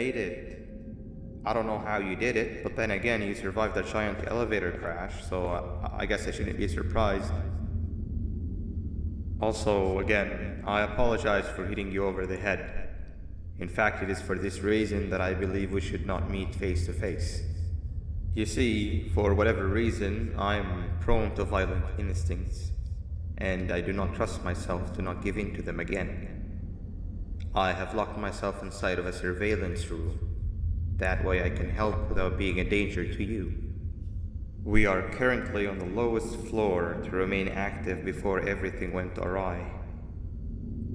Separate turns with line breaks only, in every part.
made it. I don't know how you did it, but then again, you survived a giant elevator crash, so I guess I shouldn't be surprised. Also, again, I apologize for hitting you over the head. In fact, it is for this reason that I believe we should not meet face to face. You see, for whatever reason, I am prone to violent instincts, and I do not trust myself to not give in to them again. I have locked myself inside of a surveillance room. That way I can help without being a danger to you. We are currently on the lowest floor to remain active before everything went awry.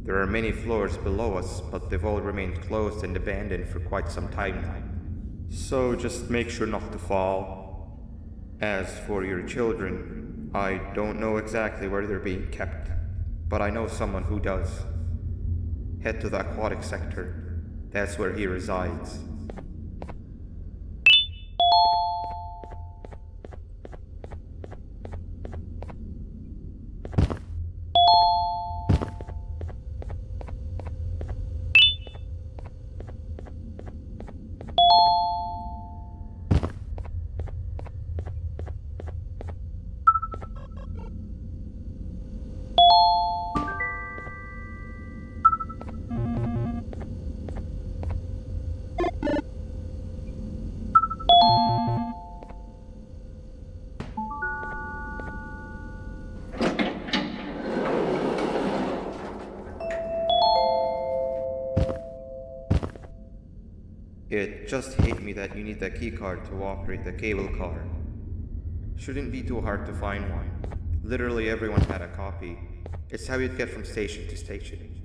There are many floors below us, but they've all remained closed and abandoned for quite some time now. So just make sure not to fall. As for your children, I don't know exactly where they're being kept, but I know someone who does. Head to the aquatic sector. That's where he resides. It just hit me that you need a keycard to operate the cable car. Shouldn't be too hard to find one. Literally everyone had a copy. It's how you'd get from station to station.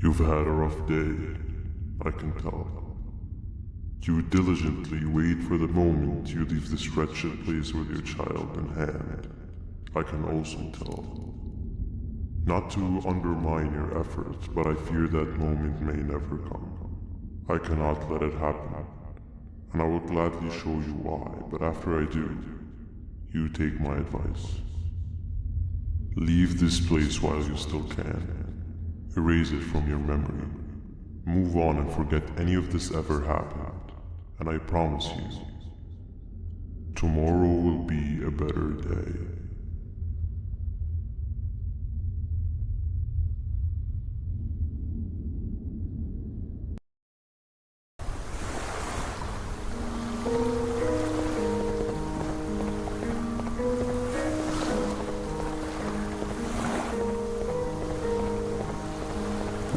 You've had a rough day, I can tell. You diligently wait for the moment you leave this wretched place with your child in hand. I can also tell. Not to undermine your efforts, but I fear that moment may never come. I cannot let it happen, and I will gladly show you why, but after I do, you take my advice. Leave this place while you still can. Erase it from your memory. Move on and forget any of this ever happened. And I promise you, tomorrow will be a better day.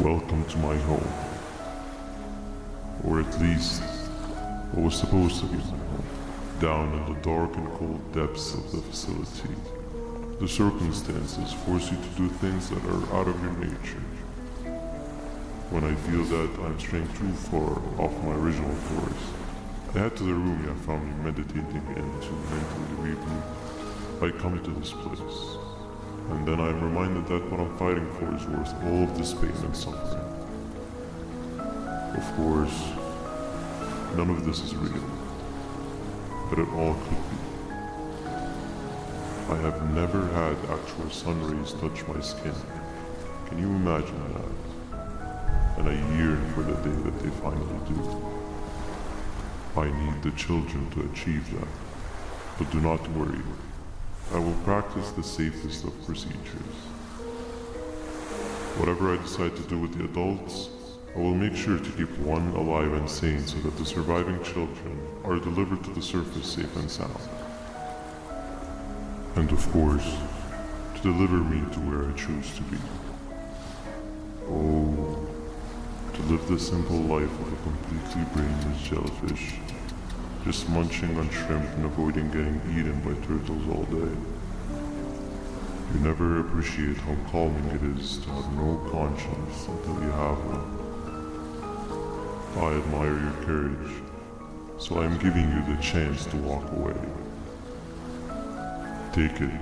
Welcome to my home. Or at least, what was supposed to be my home. Down in the dark and cold depths of the facility, the circumstances force you to do things that are out of your nature. When I feel that I'm straying too far off my original course, I head to the room you found me meditating in to mentally regroup. I come to this place. And then I'm reminded that what I'm fighting for is worth all of this pain and suffering. Of course, none of this is real, but it all could be. I have never had actual sun rays touch my skin. Can you imagine that? And I yearn for the day that they finally do. I need the children to achieve that, but do not worry. I will practice the safest of procedures. Whatever I decide to do with the adults, I will make sure to keep one alive and sane so that the surviving children are delivered to the surface safe and sound. And of course, to deliver me to where I choose to be. Oh, to live the simple life of a completely brainless jellyfish, just munching on shrimp and avoiding getting eaten by turtles all day. You never appreciate how calming it is to have no conscience until you have one. I admire your courage, so I am giving you the chance to walk away. Take it.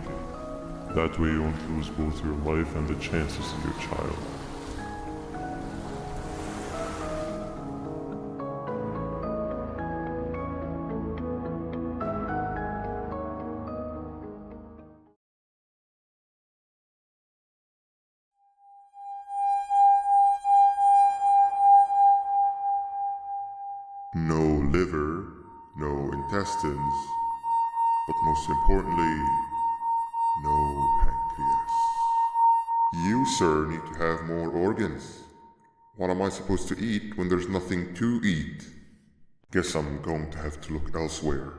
That way you won't lose both your life and the chances of your child.
No liver, no intestines, but most importantly, no pancreas. You, sir, need to have more organs. What am I supposed to eat when there's nothing to eat? Guess I'm going to have to look elsewhere.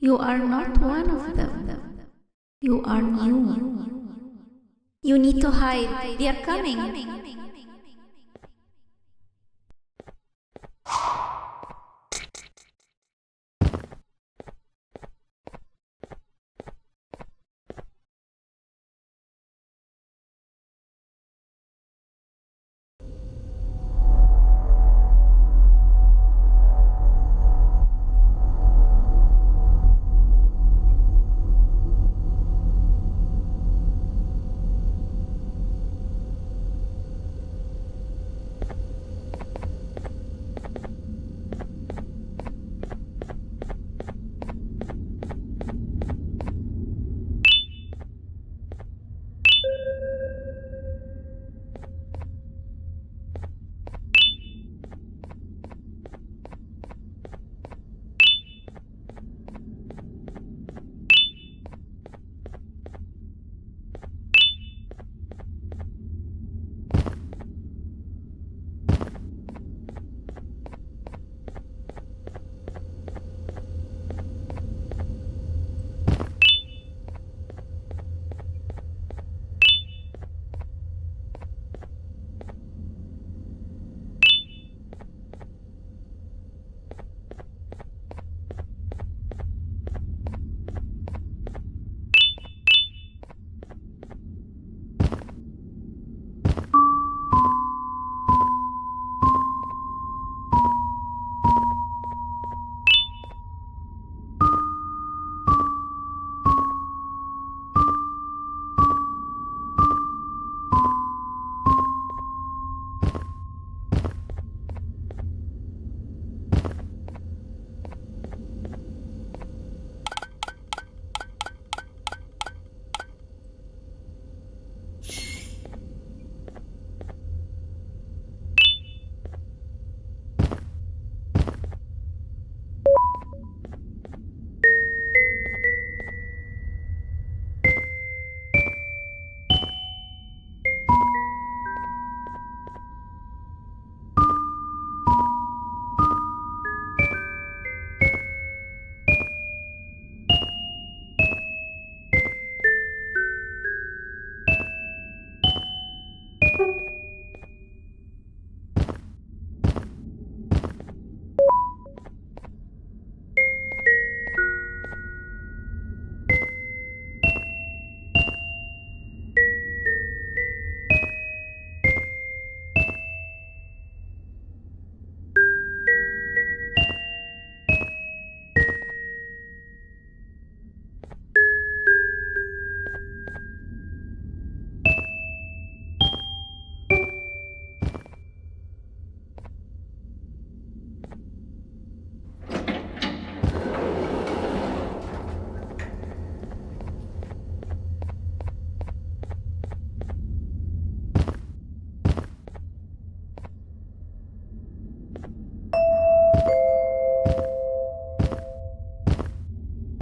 You are not one of them. You are new. You need to hide. They are coming.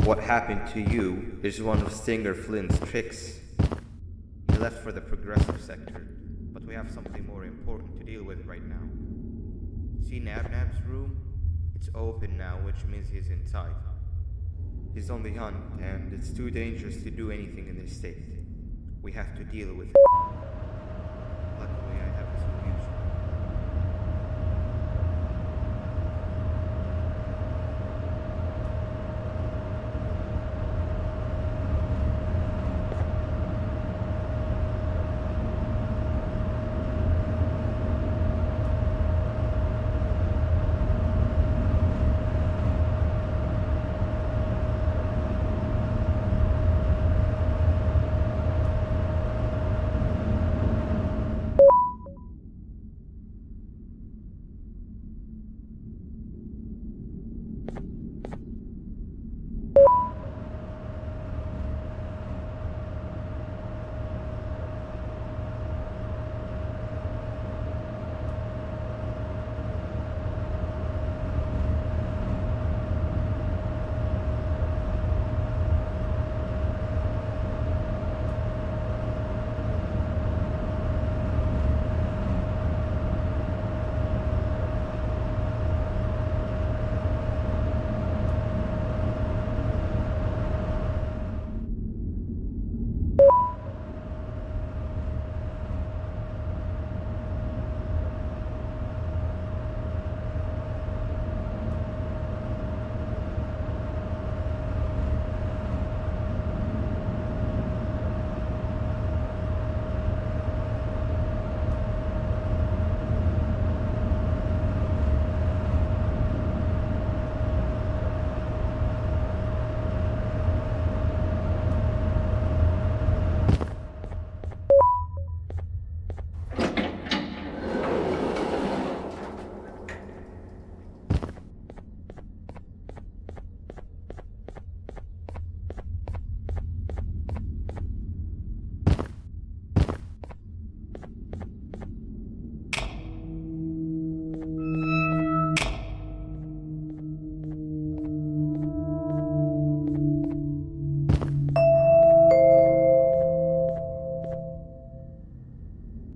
What happened to you is one of Stinger Flint's tricks. He left for the progressive sector, but we have something more important to deal with right now. See Nabnab's room? It's open now, which means he's inside. He's on the hunt, and it's too dangerous to do anything in this state. We have to deal with it. Luckily, I have a solution.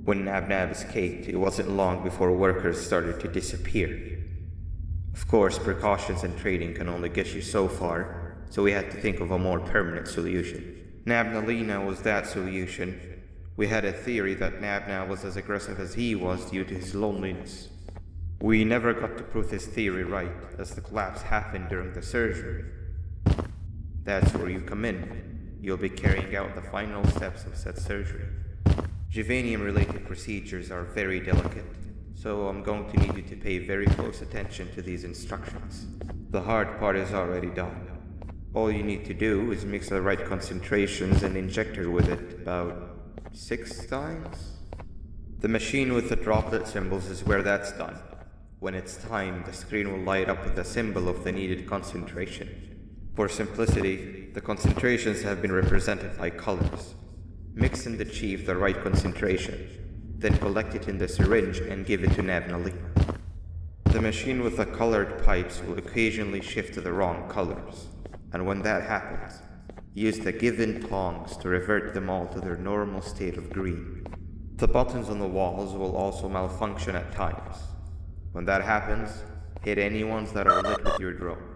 When Nabnab escaped, it wasn't long before workers started to disappear. Of course, precautions and trading can only get you so far, so we had to think of a more permanent solution. Nabnalina was that solution. We had a theory that Nabnab was as aggressive as he was due to his loneliness. We never got to prove this theory right, as the collapse happened during the surgery. That's where you come in. You'll be carrying out the final steps of said surgery. Juvenium-related procedures are very delicate, so I'm going to need you to pay very close attention to these instructions. The hard part is already done. All you need to do is mix the right concentrations and inject her with it about 6 times. The machine with the droplet symbols is where that's done. When it's timed, the screen will light up with the symbol of the needed concentration. For simplicity, the concentrations have been represented by colors. Mix and achieve the right concentration, then collect it in the syringe and give it to Nabnalina. The machine with the colored pipes will occasionally shift to the wrong colors, and when that happens, use the given tongs to revert them all to their normal state of green. The buttons on the walls will also malfunction at times. When that happens, hit any ones that are lit with your drone.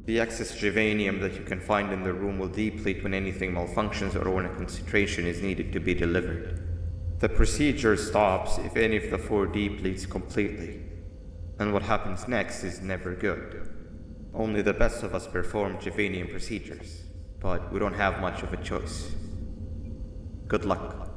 The excess juvenium that you can find in the room will deplete when anything malfunctions or when a concentration is needed to be delivered. The procedure stops if any of the 4 depletes completely, and what happens next is never good. Only the best of us perform juvenium procedures, but we don't have much of a choice. Good luck.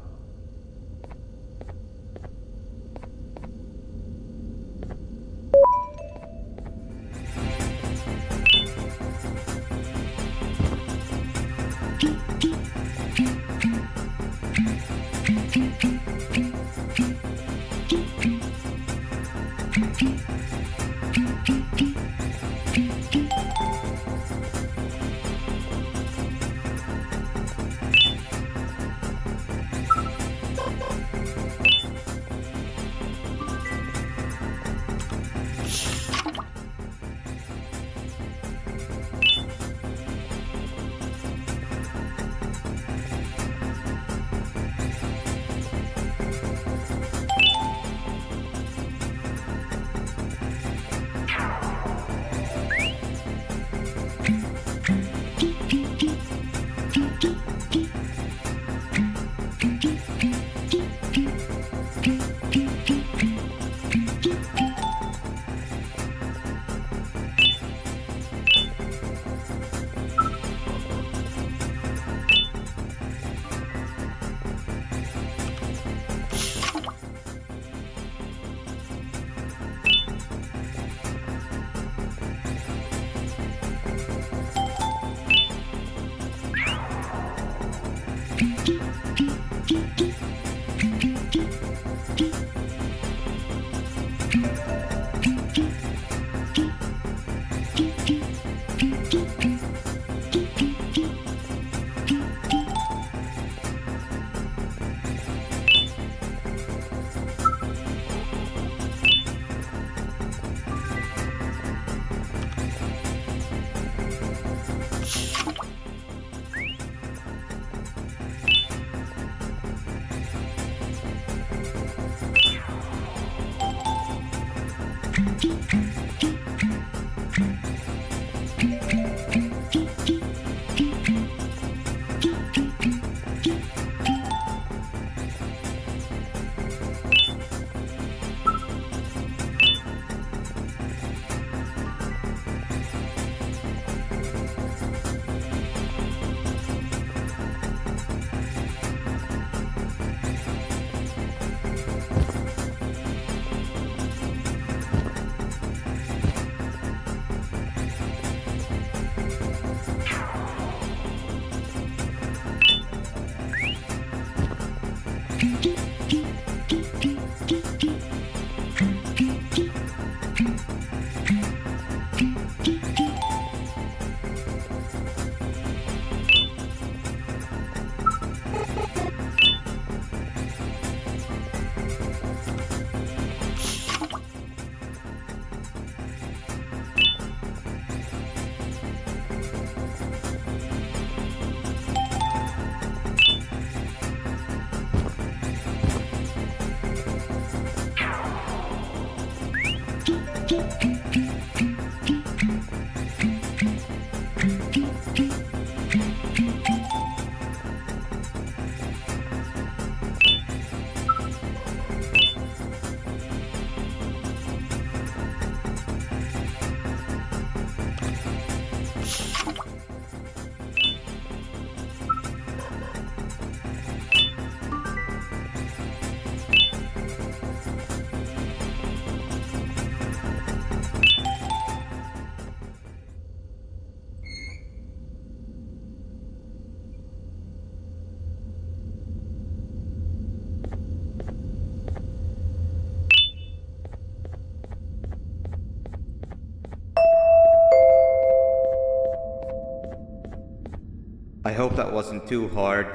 I hope that wasn't too hard.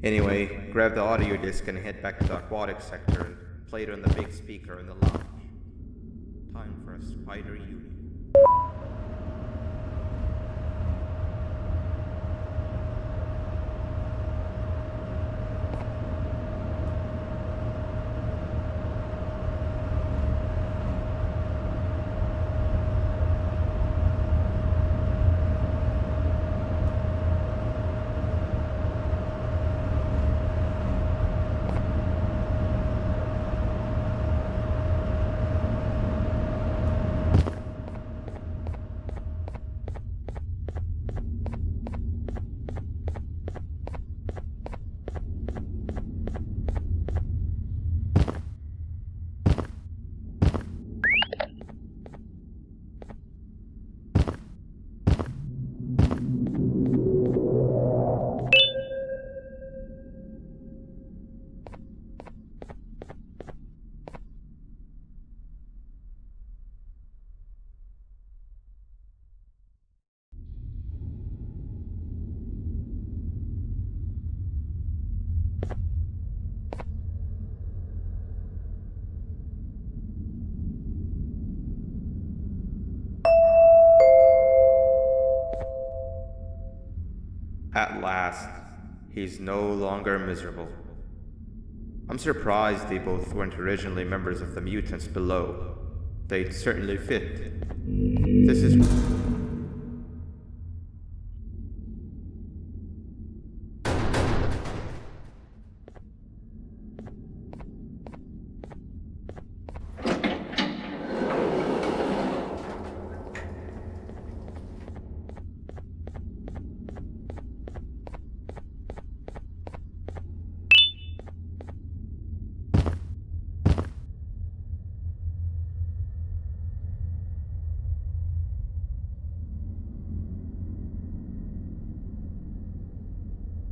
Anyway, grab the audio disc and head back to the aquatic sector and play it on the big speaker in the lounge. Time for a spider unit. At last, he's no longer miserable. I'm surprised they both weren't originally members of the mutants below. They'd certainly fit. This is...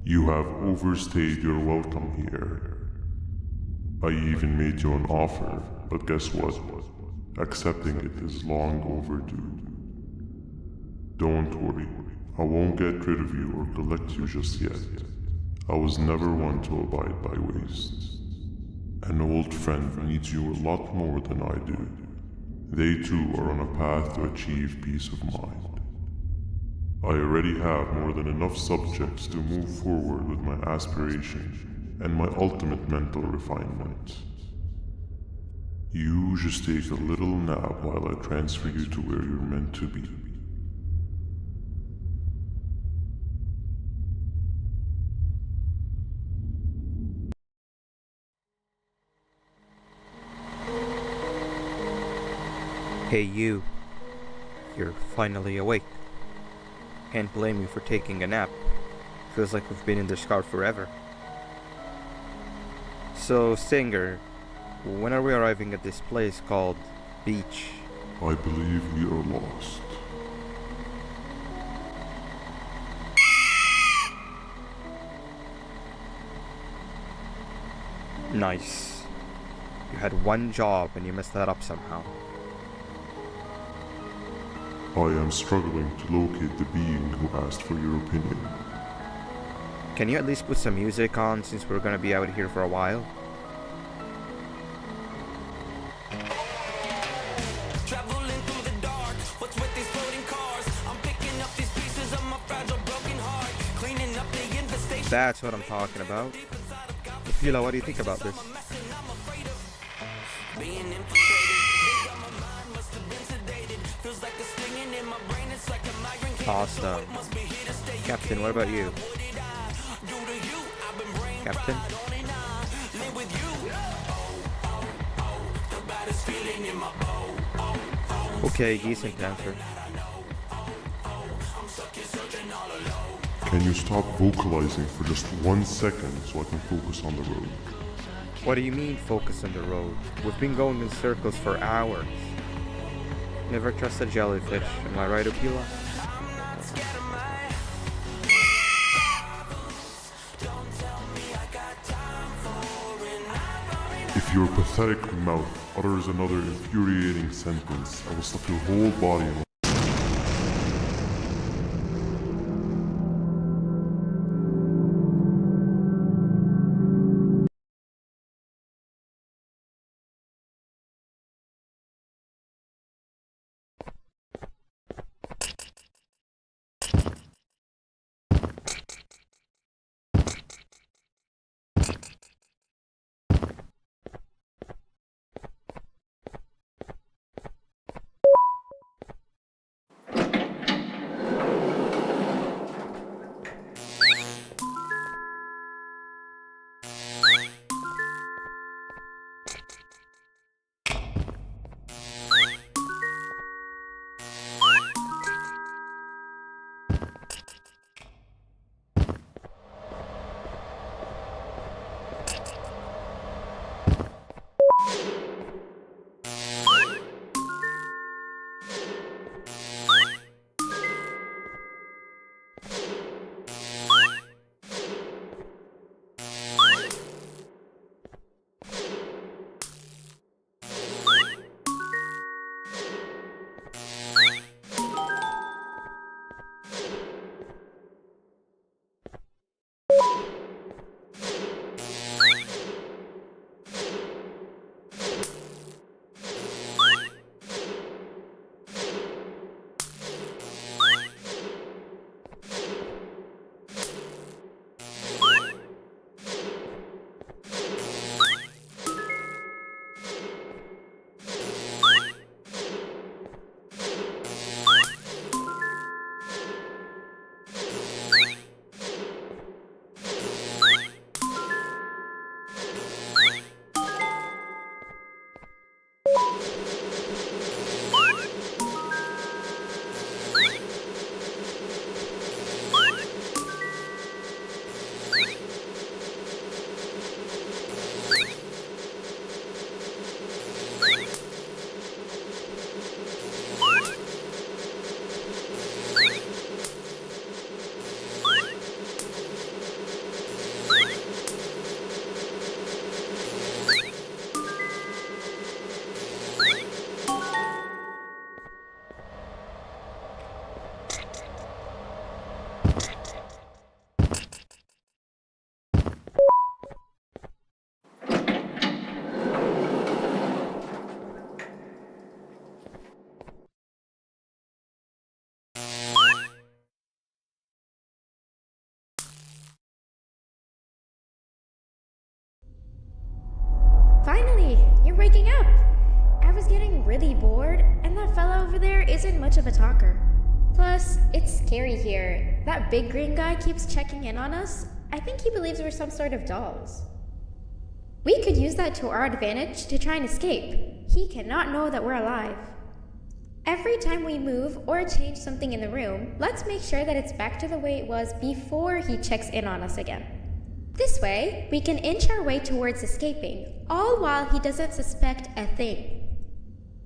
You have overstayed your welcome here. I even made you an offer, but guess what? Accepting it is long overdue. Don't worry, I won't get rid of you or collect you just yet. I was never one to abide by waste. An old friend needs you a lot more than I do. They too are on a path to achieve peace of mind. I already have more than enough subjects to move forward with my aspiration and my ultimate mental refinement. You just take a little nap while I transfer you to where you're meant to be.
Hey you. You're finally awake. Can't blame you for taking a nap. Feels like we've been in this car forever. So, Singer, when are we arriving at this place called Beach?
I believe we are lost.
Nice. You had one job and you messed that up somehow.
I am struggling to locate the being who asked for your opinion.
Can you at least put some music on since we're gonna be out here for a while?
Traveling through the dark, what's with these floating cars? I'm picking up these pieces of my fragile broken heart, cleaning up the infestation.
That's what I'm talking about. Fila, what do you think about this?
Being infiltrated, my mind must have been sedated. Feels like a stinging in my brain, it's like a migraine.
Awesome. Captain, what about you? Captain? Okay, decent answer.
Can you stop vocalizing for just 1 second so I can focus on the road?
What do you mean focus on the road? We've been going in circles for hours. Never trust a jellyfish, am I right, Opila?
If your pathetic mouth utters another infuriating sentence, I will stuff your whole body in.
fella over there isn't much of a talker. Plus, it's scary here. That big green guy keeps checking in on us. I think he believes we're some sort of dolls. We could use that to our advantage to try and escape. He cannot know that we're alive. Every time we move or change something in the room, let's make sure that it's back to the way it was before he checks in on us again. This way, we can inch our way towards escaping, all while he doesn't suspect a thing.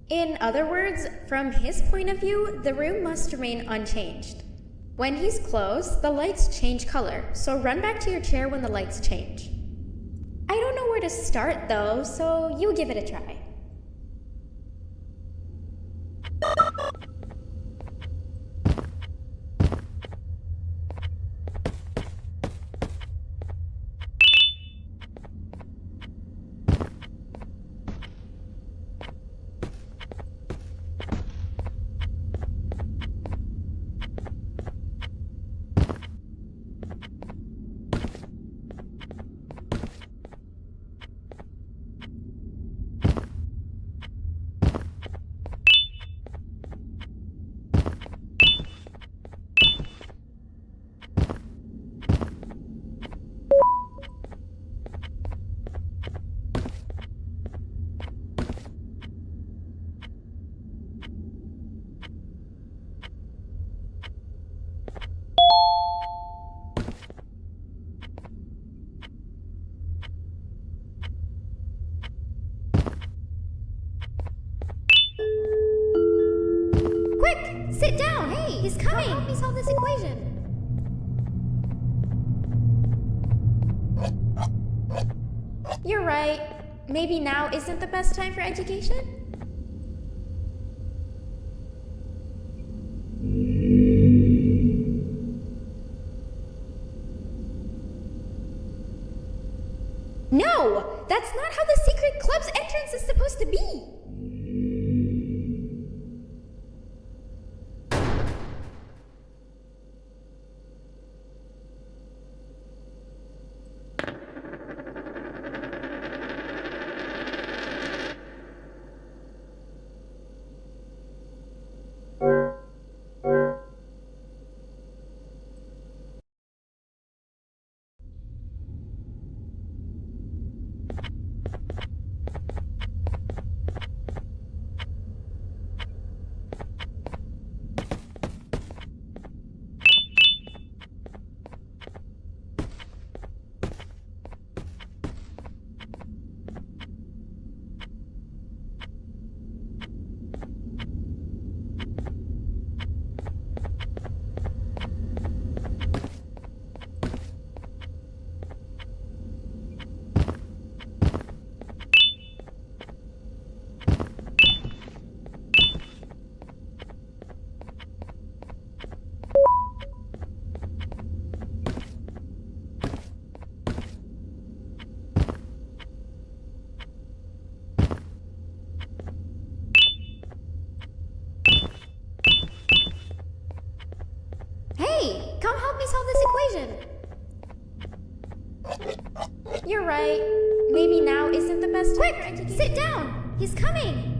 In other words, from his point of view, the room must remain unchanged. When he's close, the lights change color, so run back to your chair when the lights change. I don't know where to start though, so you give it a try. Sit down! Hey, he's coming! Come help me solve this equation! You're right. Maybe now isn't the best time for education? No! That's not how the secret club's entrance is supposed to be! Come help me solve this equation. You're right. Maybe now isn't the best time. Quick! Sit down! He's coming!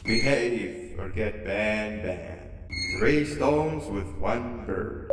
Behave or get Banban. 3 stones with 1 bird.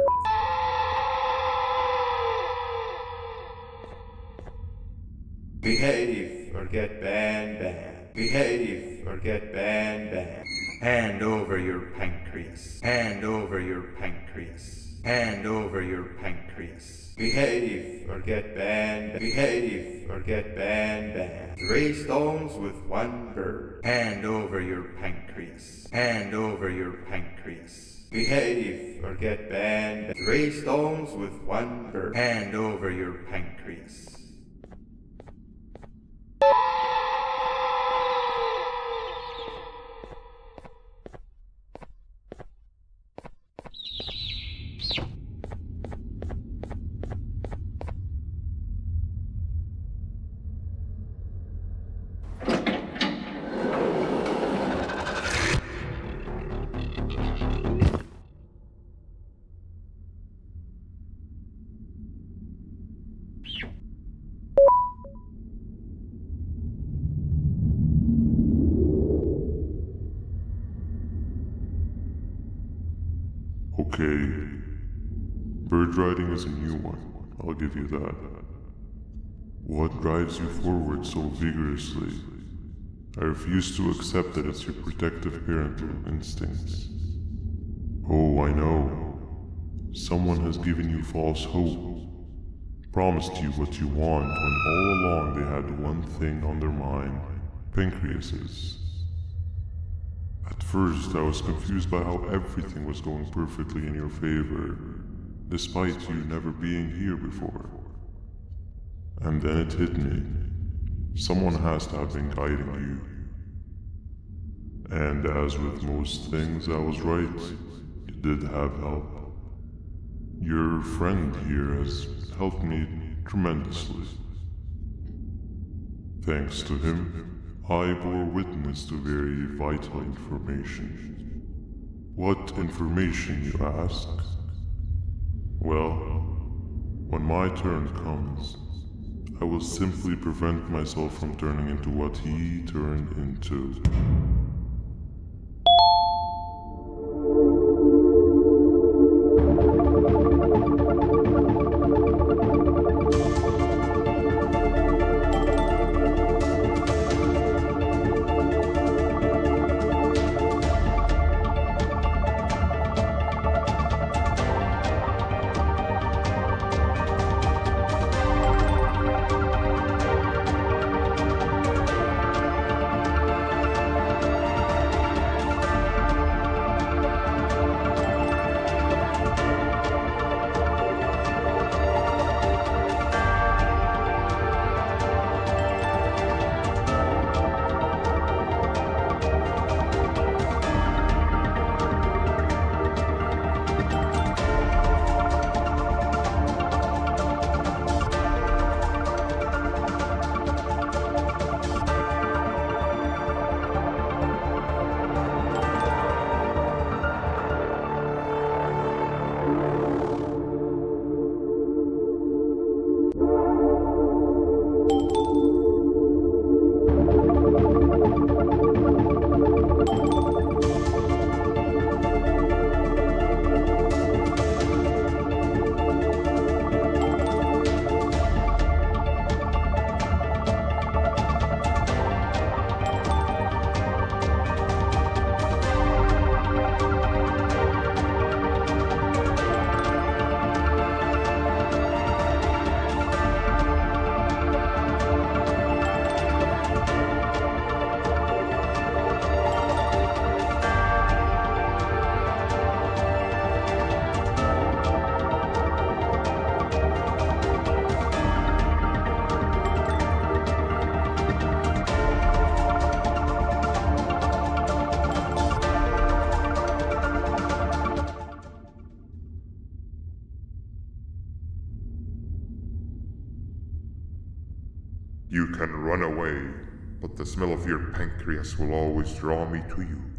Behave or get Banban. Behave or get Banban. Hand over your pancreas. Hand over your pancreas. Hand over your pancreas. Behave or get Banban. Behave or get Banban. 3 stones with 1 bird. Hand over your pancreas. Hand over your pancreas. Behave or get Banban. 3 stones with 1 bird. Hand over your pancreas.
Okay. Bird riding is a new one, I'll give you that. What drives you forward so vigorously? I refuse to accept that it's your protective parental instincts. Oh, I know. Someone has given you false hope. Promised you what you want when all along they had one thing on their mind. Pancreases. At first, I was confused by how everything was going perfectly in your favor, despite you never being here before. And then it hit me. Someone has to have been guiding you. And as with most things, I was right. You did have help. Your friend here has helped me tremendously. Thanks to him, I bore witness to very vital information. What information, you ask? Well, when my turn comes, I will simply prevent myself from turning into what he turned into.
You can run away, but the smell of your pancreas will always draw me to you.